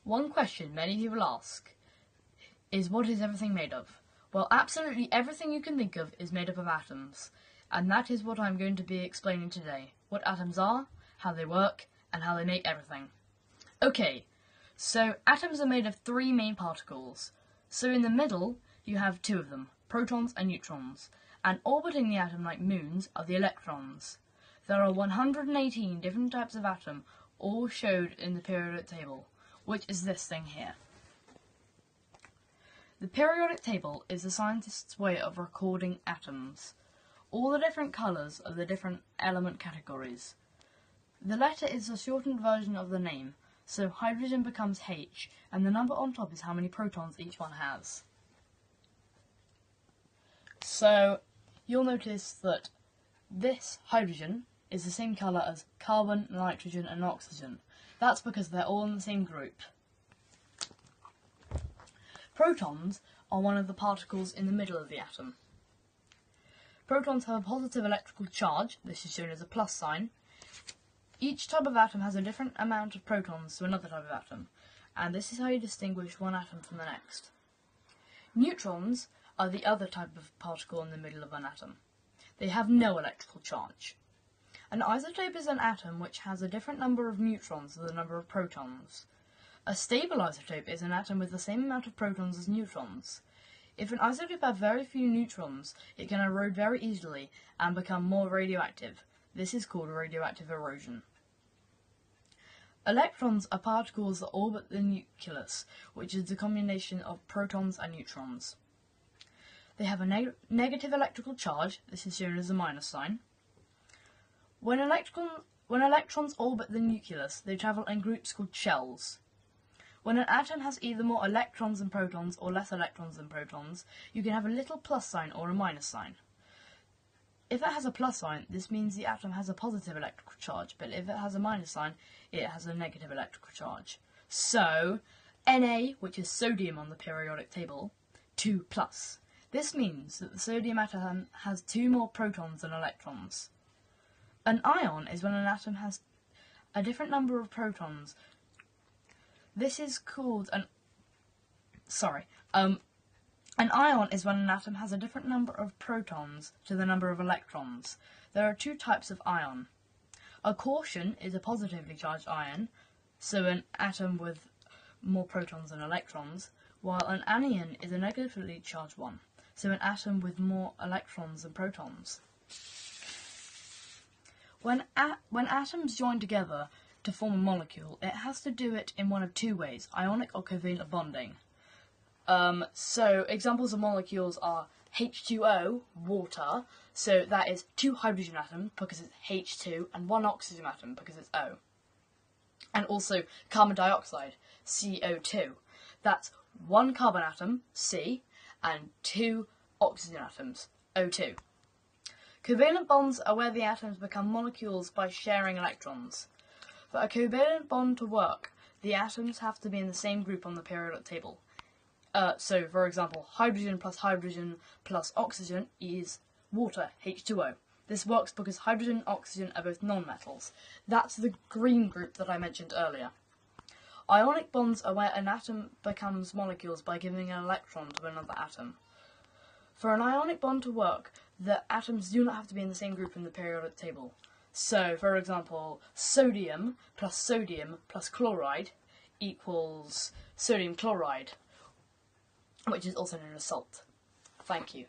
One question many people ask is, what is everything made of? Well, absolutely everything you can think of is made up of atoms, and that is what I'm going to be explaining today. What atoms are, how they work, and how they make everything. Okay, so atoms are made of three main particles. So in the middle, you have two of them, protons and neutrons, and orbiting the atom like moons are the electrons. There are 118 different types of atom, all showed in the periodic table, which is this thing here. The periodic table is the scientist's way of recording atoms. All the different colours are the different element categories. The letter is a shortened version of the name, so hydrogen becomes H, and the number on top is how many protons each one has. So, you'll notice that this hydrogen is the same colour as carbon, nitrogen and oxygen. That's because they're all in the same group. Protons are one of the particles in the middle of the atom. Protons have a positive electrical charge, this is shown as a plus sign. Each type of atom has a different amount of protons to another type of atom, and this is how you distinguish one atom from the next. Neutrons are the other type of particle in the middle of an atom. They have no electrical charge. An isotope is an atom which has a different number of neutrons than the number of protons. A stable isotope is an atom with the same amount of protons as neutrons. If an isotope has very few neutrons, it can erode very easily and become more radioactive. This is called radioactive erosion. Electrons are particles that orbit the nucleus, which is the combination of protons and neutrons. They have a negative electrical charge, this is shown as a minus sign. When electrons orbit the nucleus, they travel in groups called shells. When an atom has either more electrons than protons or less electrons than protons, you can have a little plus sign or a minus sign. If it has a plus sign, this means the atom has a positive electrical charge, but if it has a minus sign, it has a negative electrical charge. So, Na, which is sodium on the periodic table, 2 plus. This means that the sodium atom has 2 more protons than electrons. An ion is when an atom has a different number of protons. This is called an ion is when an atom has a different number of protons to the number of electrons. There are 2 types of ion. A cation is a positively charged ion, so an atom with more protons than electrons, while an anion is a negatively charged one, so an atom with more electrons than protons. When atoms join together to form a molecule, it has to do it in one of 2 ways, ionic or covalent bonding. So examples of molecules are H2O, water, so that is 2 hydrogen atoms because it's H2 and 1 oxygen atom because it's O. And also carbon dioxide, CO2. That's 1 carbon atom, C, and 2 oxygen atoms, O2. Covalent bonds are where the atoms become molecules by sharing electrons. For a covalent bond to work, the atoms have to be in the same group on the periodic table. So, for example, hydrogen plus oxygen is water, H2O. This works because hydrogen and oxygen are both nonmetals. That's the green group that I mentioned earlier. Ionic bonds are where an atom becomes molecules by giving an electron to another atom. For an ionic bond to work, the atoms do not have to be in the same group in the periodic table. So, for example, sodium plus chloride equals sodium chloride, which is also known as salt. Thank you.